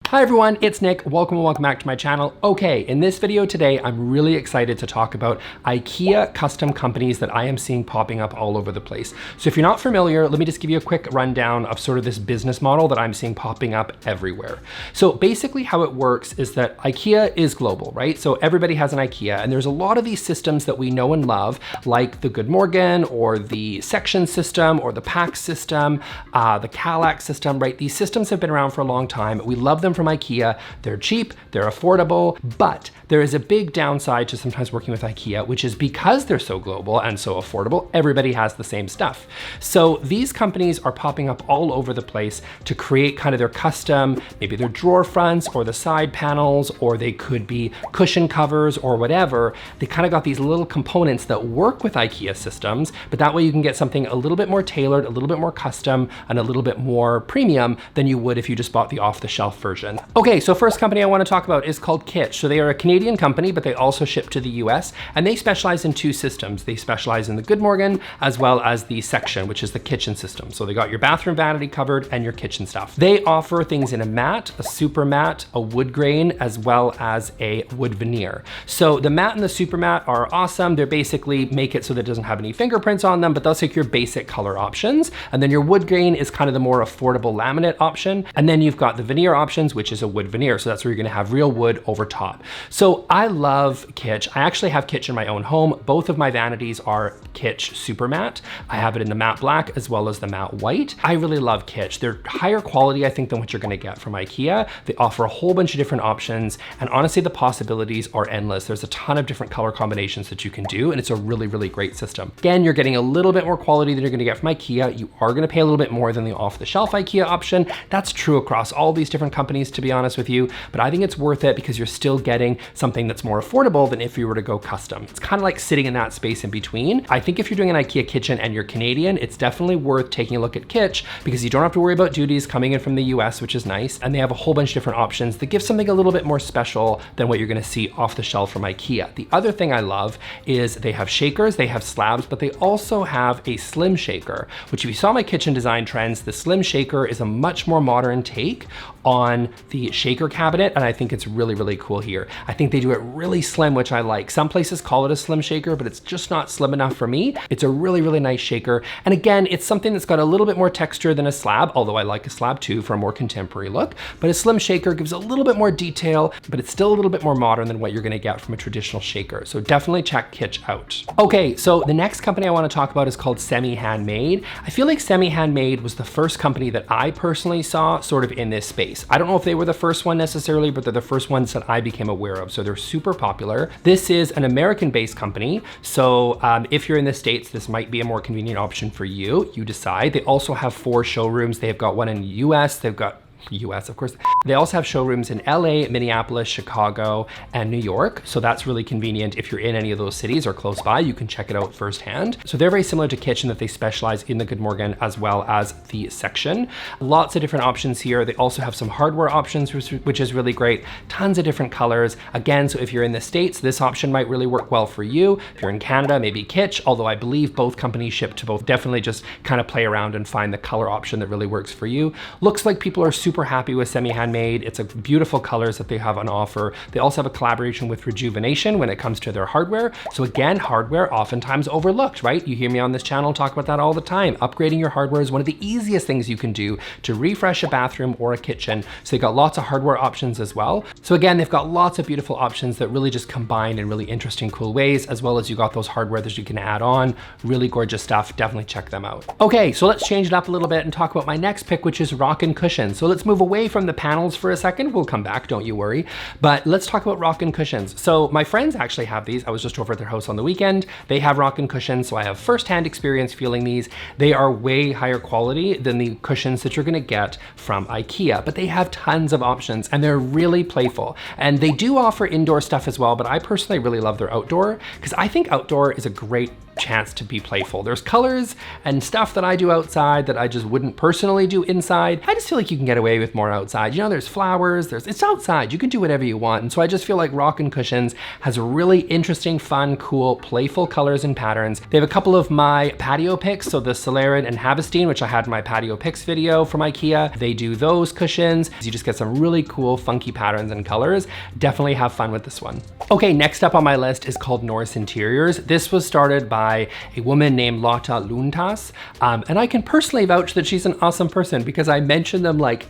Hi everyone, it's Nick. Welcome back to my channel. Okay, in this video today, I'm really excited to talk about IKEA custom companies that I am seeing popping up all over the place. So if you're not familiar, let me just give you a quick rundown of sort of this business model that I'm seeing popping up everywhere. So basically how it works is that IKEA is global, right? So everybody has an IKEA, and there's a lot of these systems that we know and love, like the Good Morgan or the section system or the pack system, the Kallax system, right? These systems have been around for a long time. We love them from IKEA. They're cheap, they're affordable, but there is a big downside to sometimes working with IKEA, which is because they're so global and so affordable, everybody has the same stuff. So these companies are popping up all over the place to create kind of their custom, maybe their drawer fronts or the side panels, or they could be cushion covers or whatever. They kind of got these little components that work with IKEA systems, but that way you can get something a little bit more tailored, a little bit more custom, and a little bit more premium than you would if you just bought the off-the-shelf version. Okay, so first company I want to talk about is called Kitch. So they are a Canadian company, but they also ship to the US, and they specialize in two systems. They specialize in the Good Morgan as well as the section, which is the kitchen system. So they got your bathroom vanity covered and your kitchen stuff. They offer things in a matte, a super matte, a wood grain, as well as a wood veneer. So the matte and the super matte are awesome. They're basically make it so that it doesn't have any fingerprints on them, but they'll take your basic color options. And then your wood grain is kind of the more affordable laminate option. And then you've got the veneer options, which is a wood veneer. So that's where you're gonna have real wood over top. So I love Kitch. I actually have Kitch in my own home. Both of my vanities are Kitch super matte. I have it in the matte black as well as the matte white. I really love Kitch. They're higher quality, I think, than what you're gonna get from IKEA. They offer a whole bunch of different options, and honestly, the possibilities are endless. There's a ton of different color combinations that you can do, and it's a really, really great system. Again, you're getting a little bit more quality than you're gonna get from IKEA. You are gonna pay a little bit more than the off-the-shelf IKEA option. That's true across all these different companies, to be honest with you, but I think it's worth it because you're still getting something that's more affordable than if you were to go custom. It's kind of like sitting in that space in between. I think if you're doing an IKEA kitchen and you're Canadian, it's definitely worth taking a look at Kitch because you don't have to worry about duties coming in from the US, which is nice, and they have a whole bunch of different options that give something a little bit more special than what you're gonna see off the shelf from IKEA. The other thing I love is they have shakers, they have slabs, but they also have a slim shaker, which if you saw my kitchen design trends, the slim shaker is a much more modern take on the shaker cabinet, and I think it's really, really cool here. I think they do it really slim, which I like. Some places call it a slim shaker, but it's just not slim enough for me. It's a really, really nice shaker. And again, it's something that's got a little bit more texture than a slab, although I like a slab too for a more contemporary look. But a slim shaker gives a little bit more detail, but it's still a little bit more modern than what you're gonna get from a traditional shaker. So definitely check Kitch out. Okay, so the next company I wanna talk about is called Semihandmade. I feel like Semihandmade was the first company that I personally saw sort of in this space. I don't know if they were the first one necessarily, but they're the first ones that I became aware of. So they're super popular. This is an American-based company. So if you're in the States, this might be a more convenient option for you. You decide. They also have 4 showrooms. They have got one in the US. They've got US, of course. They also have showrooms in LA, Minneapolis, Chicago, and New York. So that's really convenient. If you're in any of those cities or close by, you can check it out firsthand. So they're very similar to Kitch in that they specialize in the Good Morgan as well as the section. Lots of different options here. They also have some hardware options, which is really great. Tons of different colors. Again, so if you're in the States, this option might really work well for you. If you're in Canada, maybe Kitch, although I believe both companies ship to both. Definitely just kind of play around and find the color option that really works for you. Looks like people are super happy with Semihandmade. It's a beautiful colors that they have on offer. They also have a collaboration with Rejuvenation when it comes to their hardware. So again, hardware oftentimes overlooked, right? You hear me on this channel talk about that all the time. Upgrading your hardware is one of the easiest things you can do to refresh a bathroom or a kitchen. So they got lots of hardware options as well. So again, they've got lots of beautiful options that really just combine in really interesting, cool ways, as well as you got those hardware that you can add on. Really gorgeous stuff. Definitely check them out. Okay, so let's change it up a little bit and talk about my next pick, which is Rockin Cushions. So let's move away from the panels for a second. We'll come back, don't you worry. But let's talk about Rockin Cushions. So my friends actually have these. I was just over at their house on the weekend. They have Rockin Cushions, so I have firsthand experience feeling these. They are way higher quality than the cushions that you're gonna get from IKEA, but they have tons of options and they're really playful. And they do offer indoor stuff as well, but I personally really love their outdoor because I think outdoor is a great chance to be playful. There's colors and stuff that I do outside that I just wouldn't personally do inside. I just feel like you can get away with more outside. You know, there's flowers, it's outside. You can do whatever you want. And so I just feel like Rockin Cushions has really interesting, fun, cool, playful colors and patterns. They have a couple of my patio picks, so the Solarian and Havestein, which I had in my patio picks video from IKEA. They do those cushions. You just get some really cool, funky patterns and colors. Definitely have fun with this one. Okay, next up on my list is called Norse Interiors. This was started by a woman named Lotta Luntas, and I can personally vouch that she's an awesome person because I mentioned them like,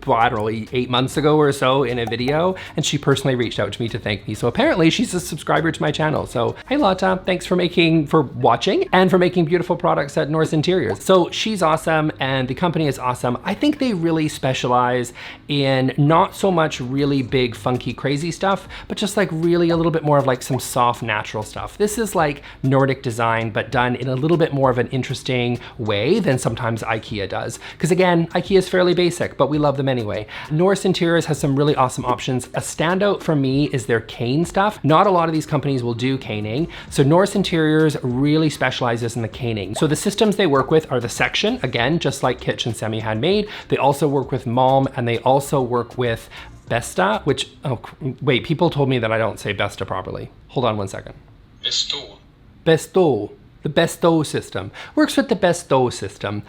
I don't know, 8 months ago or so in a video, and she personally reached out to me to thank me. So apparently she's a subscriber to my channel. So hey Lotta, thanks for watching and for making beautiful products at Norse Interiors. So she's awesome and the company is awesome. I think they really specialize in not so much really big, funky, crazy stuff, but just like really a little bit more of like some soft, natural stuff. This is like Nordic design, but done in a little bit more of an interesting way than sometimes IKEA does. Because again, IKEA is fairly basic, but we love them anyway. Norse Interiors has some really awesome options. A standout for me is their cane stuff. Not a lot of these companies will do caning. So Norse Interiors really specializes in the caning. So the systems they work with are the section, again, just like Kitch and Semihandmade. They also work with Malm, and they also work with Besta, which, oh wait, people told me that I don't say Besta properly. Hold on one second. Bestow. Bestow, the Bestow system. Works with the Bestow system.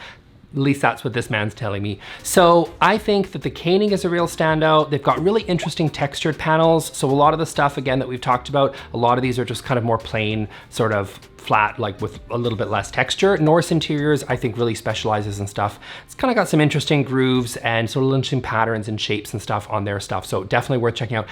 At least that's what this man's telling me. So I think that the caning is a real standout. They've got really interesting textured panels. So a lot of the stuff, again, that we've talked about, a lot of these are just kind of more plain, sort of flat, like with a little bit less texture. Norse Interiors, I think, really specializes in stuff. It's kind of got some interesting grooves and sort of interesting patterns and shapes and stuff on their stuff. So definitely worth checking out.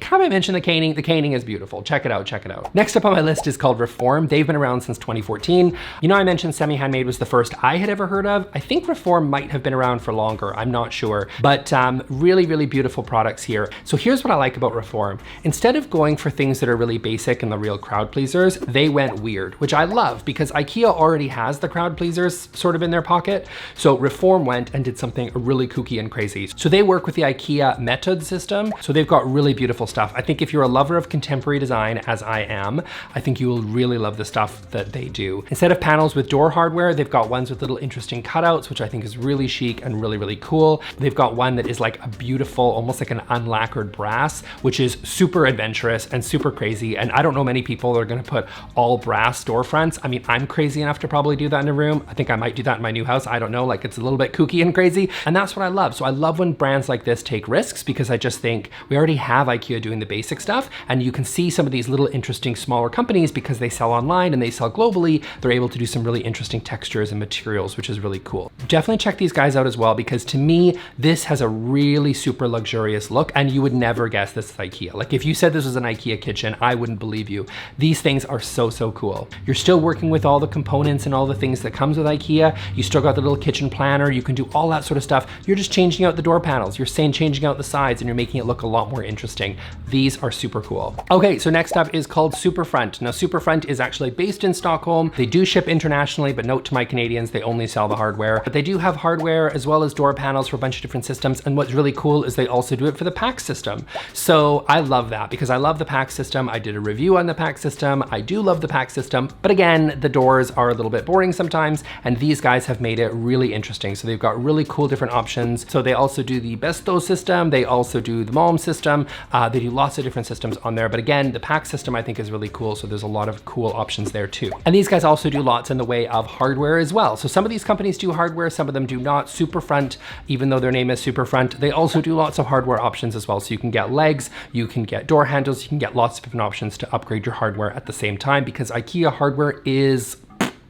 Have I mentioned the caning? The caning is beautiful. Check it out, check it out. Next up on my list is called Reform. They've been around since 2014. You know, I mentioned Semihandmade was the first I had ever heard of. I think Reform might have been around for longer. I'm not sure, but really, really beautiful products here. So here's what I like about Reform. Instead of going for things that are really basic and the real crowd pleasers, they went weird, which I love because IKEA already has the crowd pleasers sort of in their pocket. So Reform went and did something really kooky and crazy. So they work with the IKEA method system. So they've got really beautiful stuff. I think if you're a lover of contemporary design, as I am, I think you will really love the stuff that they do. Instead of panels with door hardware, they've got ones with little interesting cutouts, which I think is really chic and really, really cool. They've got one that is like a beautiful, almost like an unlacquered brass, which is super adventurous and super crazy. And I don't know many people that are gonna put all brass storefronts. I mean, I'm crazy enough to probably do that in a room. I think I might do that in my new house. I don't know, like it's a little bit kooky and crazy. And that's what I love. So I love when brands like this take risks because I just think we already have IKEA doing the basic stuff. And you can see some of these little interesting smaller companies because they sell online and they sell globally. They're able to do some really interesting textures and materials, which is really cool. Definitely check these guys out as well because to me, this has a really super luxurious look and you would never guess this is IKEA. Like if you said this was an IKEA kitchen, I wouldn't believe you. These things are so, so cool. You're still working with all the components and all the things that comes with IKEA. You still got the little kitchen planner. You can do all that sort of stuff. You're just changing out the door panels. You're changing out the sides and you're making it look a lot more interesting. These are super cool. Okay, so next up is called Superfront. Now Superfront is actually based in Stockholm. They do ship internationally, but note to my Canadians, they only sell the hardware. But they do have hardware as well as door panels for a bunch of different systems. And what's really cool is they also do it for the PAX system. So I love that because I love the PAX system. I did a review on the PAX system. I do love the PAX system, but again, the doors are a little bit boring sometimes, and these guys have made it really interesting. So they've got really cool different options. So they also do the Besto system. They also do the Malm system. They do lots of different systems on there. But again, the PAX system I think is really cool. So there's a lot of cool options there too. And these guys also do lots in the way of hardware as well. So some of these companies do hardware, some of them do not. Superfront, even though their name is Superfront, they also do lots of hardware options as well. So you can get legs, you can get door handles, you can get lots of different options to upgrade your hardware at the same time because IKEA hardware is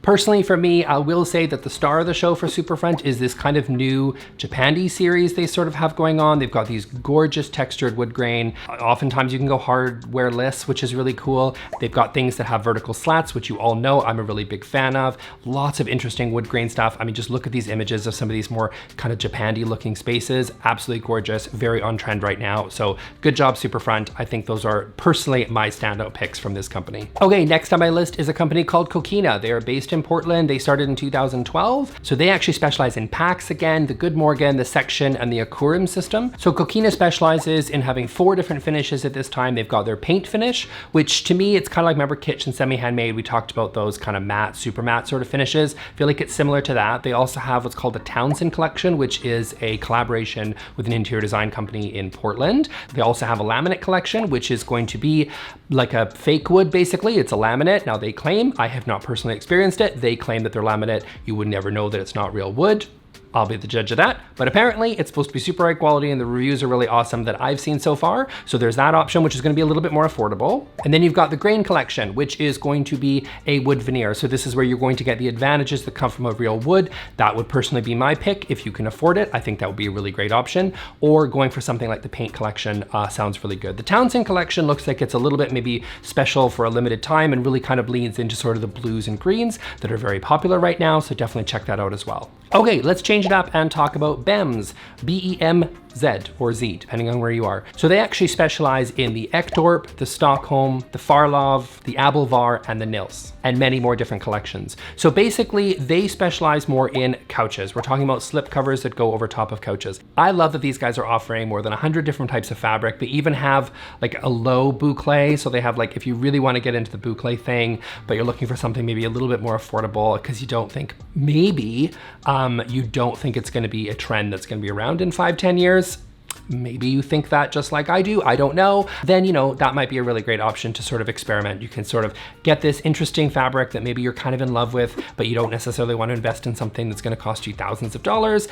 Personally, for me, I will say that the star of the show for Superfront is this kind of new Japandi series they sort of have going on. They've got these gorgeous textured wood grain. Oftentimes you can go hardware-less, which is really cool. They've got things that have vertical slats, which you all know I'm a really big fan of. Lots of interesting wood grain stuff. I mean, just look at these images of some of these more kind of Japandi looking spaces. Absolutely gorgeous, very on trend right now. So good job, Superfront. I think those are personally my standout picks from this company. Okay, next on my list is a company called Kokeena. They are based in in Portland. They started in 2012. So they actually specialize in packs again, the Good Morgan, the Section, and the Akurim system. So Kokeena specializes in having 4 different finishes at this time. They've got their paint finish, which to me, it's kind of like, remember Kitch and Semihandmade, we talked about those kind of matte, super matte sort of finishes. I feel like it's similar to that. They also have what's called the Townsend collection, which is a collaboration with an interior design company in Portland. They also have a laminate collection, which is going to be like a fake wood, basically. It's a laminate. Now they claim, I have not personally experienced it, they claim that they're laminate. You would never know that it's not real wood. I'll be the judge of that. But apparently it's supposed to be super high quality and the reviews are really awesome that I've seen so far. So there's that option, which is going to be a little bit more affordable. And then you've got the grain collection, which is going to be a wood veneer. So this is where you're going to get the advantages that come from a real wood. That would personally be my pick if you can afford it. I think that would be a really great option. Or going for something like the paint collection sounds really good. The Townsend collection looks like it's a little bit maybe special for a limited time and really kind of leans into sort of the blues and greens that are very popular right now. So definitely check that out as well. Okay, let's change it up and talk about Bemz, B-E-M-Z or Z, depending on where you are. So they actually specialize in the Ektorp, the Stockholm, the Farlov, the Abelvar, and the Nils, and many more different collections. So basically, they specialize more in couches. We're talking about slip covers that go over top of couches. I love that these guys are offering more than 100 different types of fabric. They even have like a low boucle. So they have like, if you really want to get into the boucle thing, but you're looking for something maybe a little bit more affordable because you don't think maybe, you don't think it's going to be a trend that's going to be around in 5-10 years. Maybe you think that just like I do, I don't know. Then, you know, that might be a really great option to sort of experiment. You can sort of get this interesting fabric that maybe you're kind of in love with, but you don't necessarily want to invest in something that's going to cost you thousands of dollars.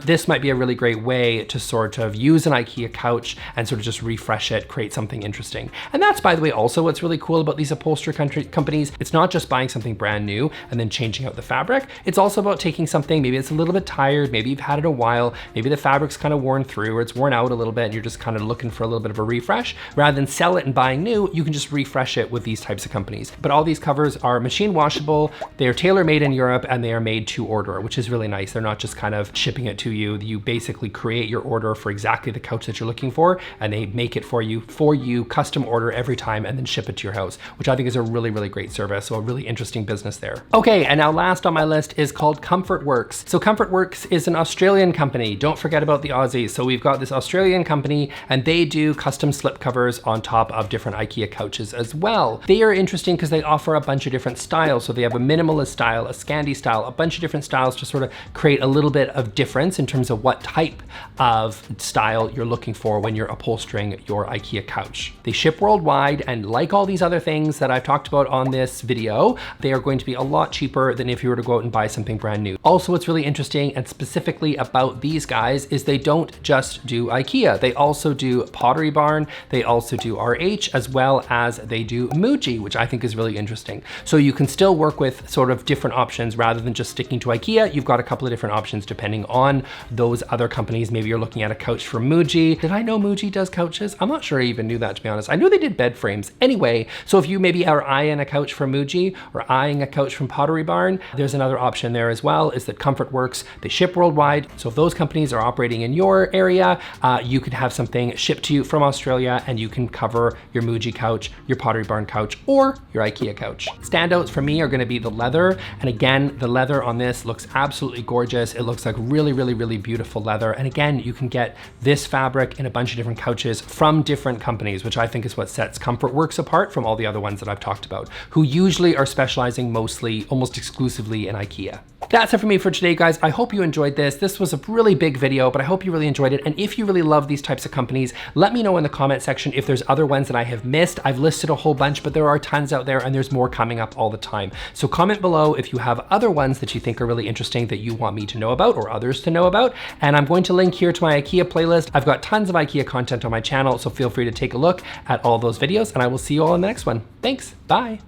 This might be a really great way to sort of use an IKEA couch and sort of just refresh it, create something interesting. And that's, by the way, also what's really cool about these upholstery companies. It's not just buying something brand new and then changing out the fabric. It's also about taking something, maybe it's a little bit tired, maybe you've had it a while, maybe the fabric's kind of worn through or it's worn out a little bit and you're just kind of looking for a little bit of a refresh. Rather than sell it and buying new, you can just refresh it with these types of companies. But all these covers are machine washable, they are tailor-made in Europe, and they are made to order, which is really nice. They're not just kind of shipping it to you. You basically create your order for exactly the couch that you're looking for, and they make it for you, custom order every time, and then ship it to your house, which I think is a really, really great service. So a really interesting business there. Okay, and now last on my list is called ComfortWorks. So ComfortWorks is an Australian company. Don't forget about the Aussies. So we've got this Australian company and they do custom slip covers on top of different IKEA couches as well. They are interesting because they offer a bunch of different styles. So they have a minimalist style, a Scandi style, a bunch of different styles to sort of create a little bit of difference in terms of what type of style you're looking for when you're upholstering your IKEA couch. They ship worldwide, and like all these other things that I've talked about on this video, they are going to be a lot cheaper than if you were to go out and buy something brand new. Also, what's really interesting and specifically about these guys is they don't just do IKEA. They also do Pottery Barn, they also do RH, as well as they do Muji, which I think is really interesting. So you can still work with sort of different options rather than just sticking to IKEA. You've got a couple of different options depending on those other companies. Maybe you're looking at a couch from Muji. Did I know Muji does couches? I'm not sure I even knew that, to be honest. I knew they did bed frames. Anyway, so if you maybe are eyeing a couch from Muji or eyeing a couch from Pottery Barn, there's another option there as well, is that ComfortWorks, they ship worldwide. So if those companies are operating in your area, you could have something shipped to you from Australia and you can cover your Muji couch, your Pottery Barn couch, or your IKEA couch. Standouts for me are gonna be the leather. And again, the leather on this looks absolutely gorgeous. It looks like really, really, really beautiful leather. And again, you can get this fabric in a bunch of different couches from different companies, which I think is what sets ComfortWorks apart from all the other ones that I've talked about, who usually are specializing mostly, almost exclusively in IKEA. That's it for me for today, guys. I hope you enjoyed this. This was a really big video, but I hope you really enjoyed it. And if you really love these types of companies, let me know in the comment section if there's other ones that I have missed. I've listed a whole bunch, but there are tons out there and there's more coming up all the time. So comment below if you have other ones that you think are really interesting that you want me to know about or others to know about. And I'm going to link here to my IKEA playlist. I've got tons of IKEA content on my channel, so feel free to take a look at all those videos and I will see you all in the next one. Thanks, bye.